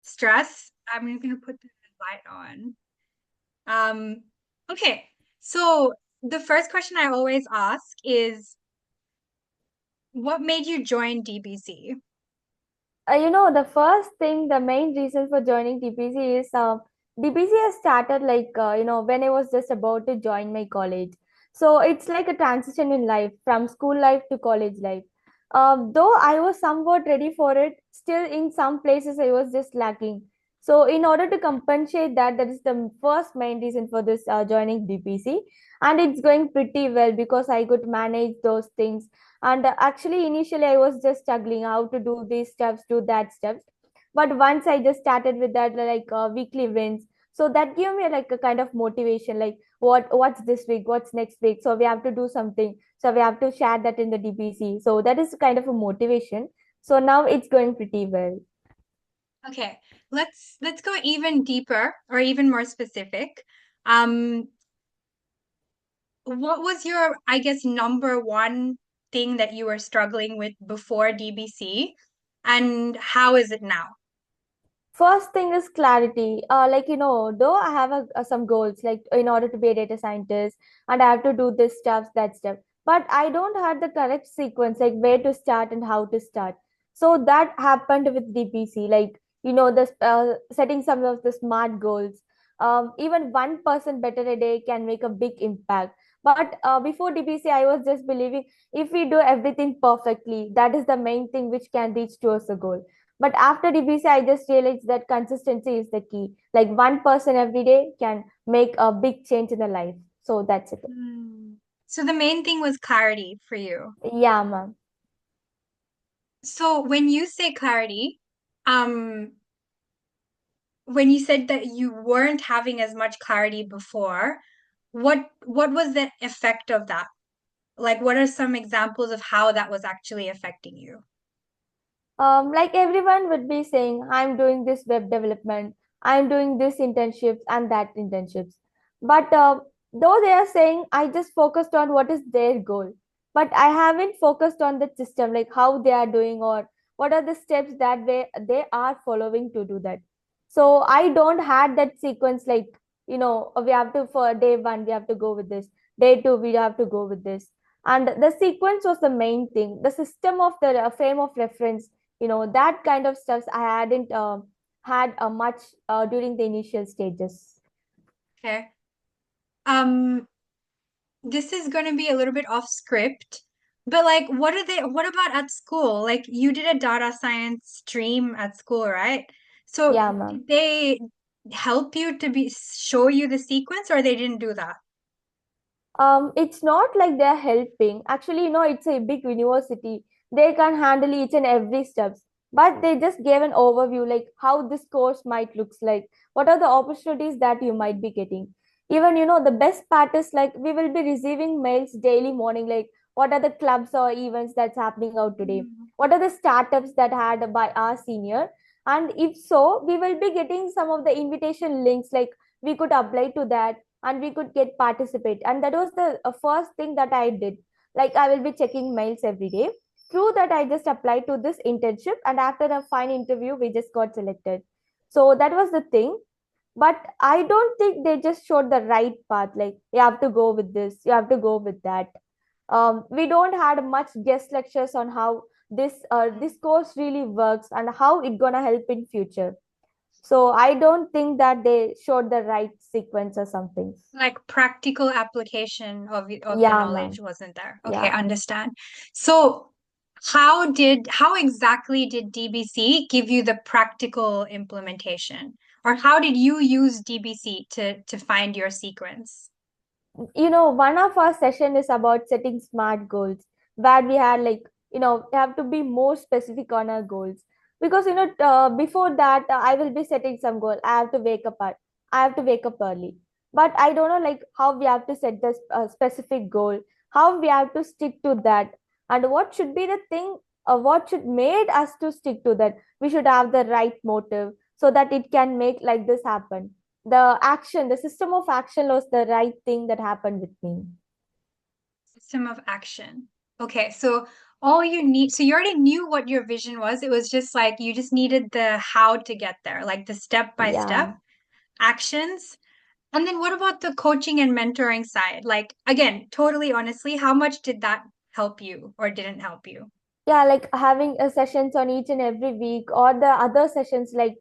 stress. I'm just gonna put the light on. Um, okay. So the first question I always ask is, what made you join DBC? The first thing, the main reason for joining TPC is DPC has started when I was just about to join my college. So it's like a transition in life from school life to college life. Though I was somewhat ready for it, still in some places I was just lacking. So in order to compensate that, that is the first main reason for this joining DPC, and it's going pretty well because I could manage those things. And actually initially I was just struggling how to do these steps, do that steps, but once I just started with that weekly wins, so that gave me like a kind of motivation, like what's this week, what's next week, so we have to do something, so we have to share that in the DPC, so that is kind of a motivation. So now it's going pretty well. Okay, let's go even deeper or even more specific. Um, what was your, I guess, number one thing that you were struggling with before DBC, and how is it now? First thing is clarity. Though I have some goals, like in order to be a data scientist, and I have to do this stuff, that stuff, but I don't have the correct sequence, like where to start and how to start. So that happened with DPC, this setting some of the smart goals. Even 1% better a day can make a big impact. But before DPC, I was just believing if we do everything perfectly, that is the main thing which can reach towards a goal. But after DBC, I just realized that consistency is the key. Like 1% every day can make a big change in the life. So that's it. Hmm. So the main thing was clarity for you. Yeah, ma'am. So when you say clarity, um, when you said that you weren't having as much clarity before, what was the effect of that? Like, what are some examples of how that was actually affecting you? Like everyone would be saying, I'm doing this web development, I'm doing this internships and that internships. But though they are saying, I just focused on what is their goal, but I haven't focused on the system, like how they are doing or what are the steps that they are following to do that. So I don't had that sequence like, we have to for day one, we have to go with this, day two, we have to go with this. And the sequence was the main thing. The system of the frame of reference, that kind of stuff I hadn't had much during the initial stages. Okay. Um, this is going to be a little bit off script, but like, what about at school? Like, you did a data science stream at school, right? So Yeah, ma'am. did they help you to show you the sequence, or they didn't do that? It's not like they're helping. Actually, it's a big university. They can handle each and every steps. But they just gave an overview, like how this course might looks like, what are the opportunities that you might be getting. Even, the best part is like we will be receiving mails daily morning, like what are the clubs or events that's happening out today? Mm. What are the startups that had by our senior? And if so, we will be getting some of the invitation links, like we could apply to that and we could get participate, and that was the first thing that I did. Like I will be checking mails every day. Through that I just applied to this internship, and after a fine interview we just got selected. So that was the thing. But I don't think they just showed the right path, like you have to go with this, you have to go with that. We don't had much guest lectures on how this course really works and how it gonna help in future. So I don't think that they showed the right sequence or something. Like practical application of the Yeah, knowledge ma'am. wasn't there. Okay, Yeah. understand. So how exactly did DBC give you the practical implementation? Or how did you use DBC to find your sequence? One of our session is about setting smart goals, where we had like, we have to be more specific on our goals. Because, before that, I will be setting some goal. I have to wake up early. But I don't know like how we have to set this specific goal, how we have to stick to that, and what should be the thing, what should made us to stick to that. We should have the right motive so that it can make like this happen. The system of action was the right thing that happened with me. System of action. Okay, so all you need, so you already knew what your vision was. It was just like you just needed the how to get there, like the step by step Yeah. actions. And then what about the coaching and mentoring side? Like, again, totally honestly, how much did that help you or didn't help you? Yeah, like having sessions on each and every week, or the other sessions like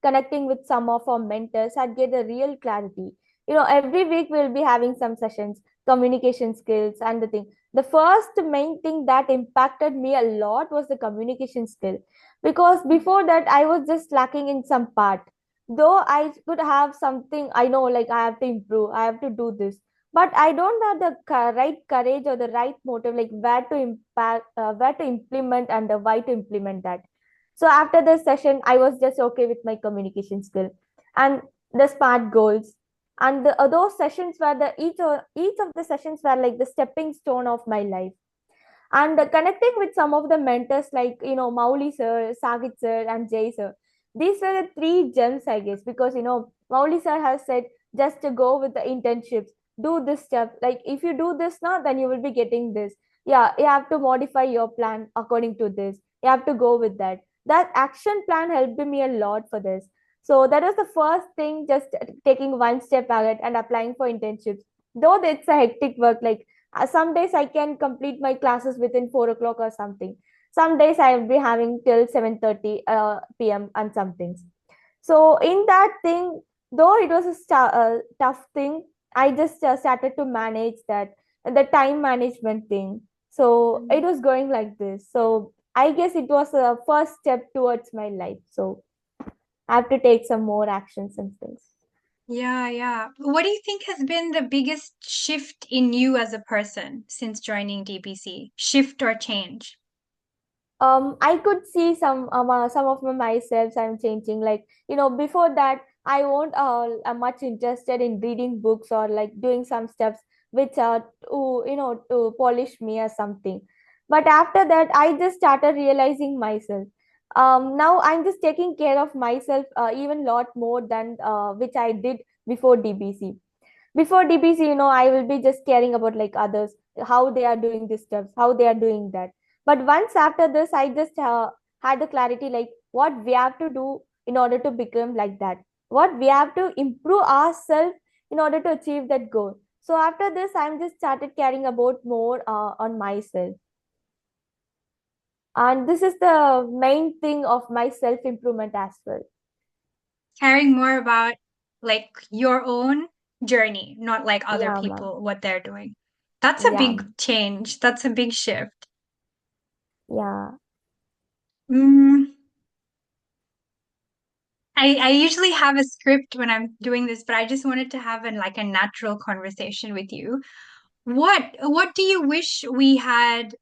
connecting with some of our mentors, I'd get a real clarity. Every week we'll be having some sessions, communication skills and the thing. The first main thing that impacted me a lot was the communication skill, because before that I was just lacking in some part. Though I could have something, I know, like I have to improve, I have to do this, but I don't have the right courage or the right motive, like where to implement and why to implement that. So after this session I was just okay with my communication skill and the smart goals. And those sessions were each of the sessions were like the stepping stone of my life. And connecting with some of the mentors like Mauli sir, Sagit sir and Jay sir, these were the three gems, I guess, because Mauli sir has said just to go with the internships, do this stuff, like if you do this now then you will be getting this. Yeah, you have to modify your plan according to this, you have to go with that. That action plan helped me a lot for this. So that was the first thing, just taking one step ahead and applying for internships. Though it's a hectic work, like some days I can complete my classes within 4 o'clock or something. Some days I will be having till 7:30 p.m. and some things. So in that thing, though it was a tough thing, I just started to manage that, the time management thing. So it Mm. was going like this. So I guess it was a first step towards my life. So I have to take some more actions and things. Yeah, yeah. What do you think has been the biggest shift in you as a person since joining DPC? Shift or change? I could see some of my myself I'm changing. Like before that, I won't am much interested in reading books or like doing some steps which are to polish me or something. But after that, I just started realizing myself. Now I'm just taking care of myself even lot more than which I did before DBC. Before DPC, I will be just caring about like others, how they are doing this stuff, how they are doing that. But once after this, I just had the clarity like what we have to do in order to become like that, what we have to improve ourselves in order to achieve that goal. So after this, I'm just started caring about more on myself. And this is the main thing of my self improvement as well. Caring more about like your own journey, not like other Yeah, ma'am. people, what they're doing. That's a Yeah, big ma'am. change. That's a big shift. Yeah. Mm, I usually have a script when I'm doing this, but I just wanted to have like a natural conversation with you. What do you wish we had?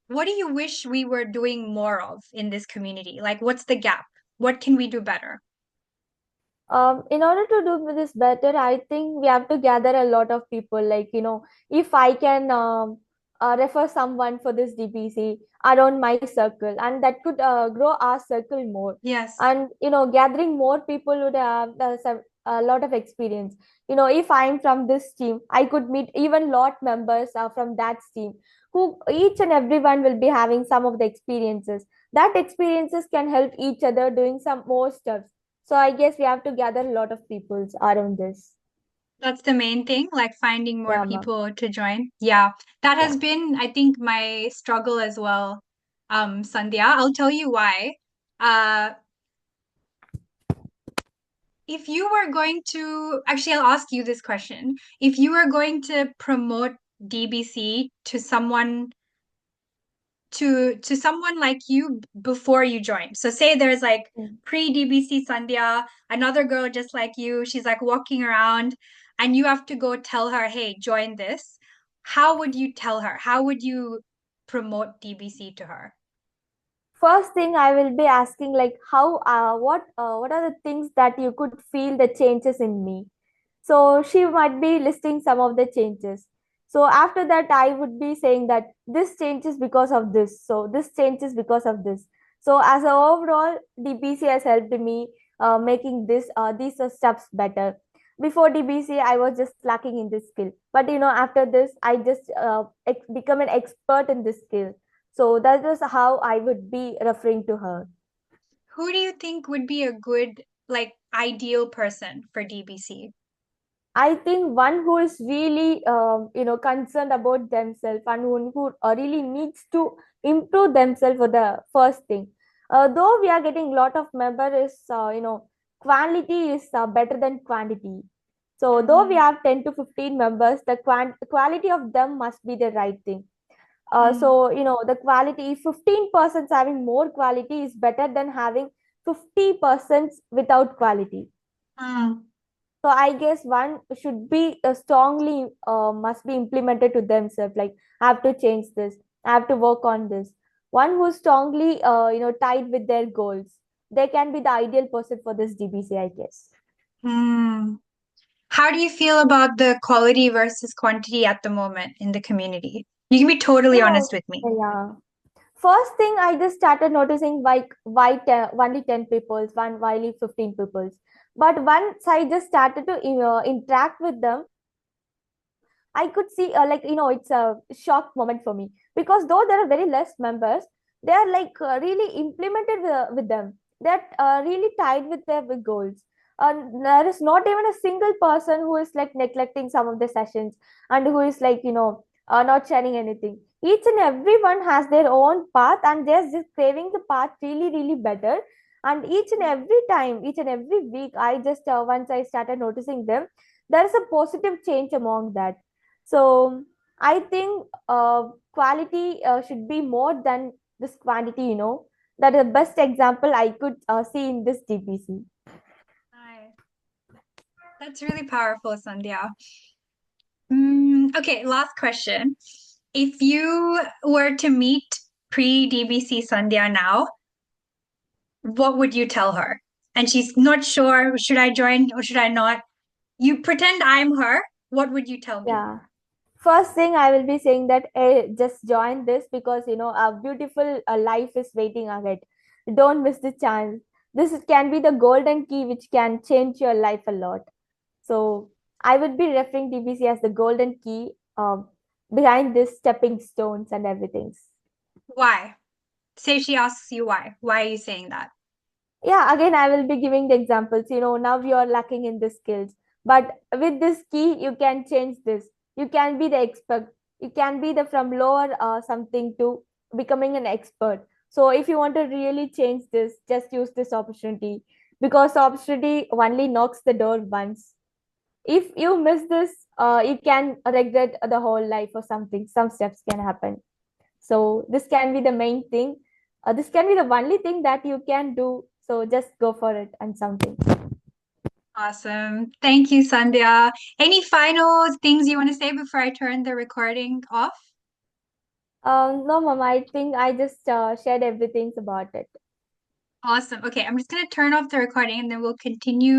What do you wish we were doing more of in this community? Like, what's the gap? What can we do better? In order to do this better, I think we have to gather a lot of people. Like, if I can refer someone for this DPC around my circle, and that could grow our circle more. Yes, And, gathering more people would have a lot of experience. If I'm from this team, I could meet even lot members from that team, who each and everyone will be having some of the experiences. That experiences can help each other doing some more stuff. So I guess we have to gather a lot of people around this. that's the main thing, like finding more Yeah, ma'am. people to join. Yeah, that has Yeah. been, I think, my struggle as well, Sandhya. I'll tell you why. Uh, if you were going to, actually, I'll ask you this question. If you were going to promote DBC to someone like you before you join. So say there's like Mm. pre-DBC Sandhya, another girl just like you, she's like walking around and you have to go tell her, "Hey, join this." How would you tell her? How would you promote DBC to her? First thing I will be asking like how what are the things that you could feel the changes in me. So she might be listing some of the changes. So after that, I would be saying that this changes because of this. So this changes because of this. So as a overall, DPC has helped me making these steps better. Before DBC, I was just lacking in this skill. But after this, I just become an expert in this skill. So that was how I would be referring to her. Who do you think would be a good, like, ideal person for DBC? I think one who is really, concerned about themselves and one who really needs to improve themselves for the first thing. Though we are getting a lot of members, quality is better than quantity. So though we Mm, have 10 to 15 members, the quality of them must be the right thing. mm, The quality, if 15% having more quality is better than having 50% without quality. mm, So I guess one should be strongly must be implemented to themselves. Like I have to change this. I have to work on this. One who's strongly tied with their goals. They can be the ideal person for this DBC, I guess. mm. How do you feel about the quality versus quantity at the moment in the community? You can be totally honest with me. Yeah. First thing I just started noticing like why only 10 peoples, one why 15 peoples. But once I just started to interact with them, I could see, it's a shock moment for me because though there are very less members, they are like really implemented with them. They're really tied with their with goals. There is not even a single person who is like neglecting some of the sessions and who is like, not sharing anything. Each and everyone has their own path and they're just craving the path really, really better. And each and every time, each and every week, I just, once I started noticing them, there is a positive change among that. So I think quality should be more than this quantity, That is the best example I could see in this DPC. Nice. That's really powerful, Sandhya. Okay, last question. If you were to meet pre-DBC Sandhya now, what would you tell her? And she's not sure, should I join or should I not? You pretend I'm her. What would you tell me? Yeah. First thing I will be saying that just join this because a beautiful life is waiting ahead. Don't miss the chance. This can be the golden key which can change your life a lot. So I would be referring DBC as the golden key behind this stepping stones and everything. Why? Say she asks you why. Why are you saying that? Yeah, again I will be giving the examples. Now you are lacking in the skills, but with this key you can change this. You can be the expert. You can be the from lower something to becoming an expert. So if you want to really change this, just use this opportunity, because opportunity only knocks the door once. If you miss this, you can regret the whole life or something. Some steps can happen. So this can be the main thing. This can be the only thing that you can do. So just go for it and something. Awesome. Thank you, Sandhya. Any final things you want to say before I turn the recording off? No, mom, I think I just shared everything about it. Awesome. Okay, I'm just going to turn off the recording and then we'll continue.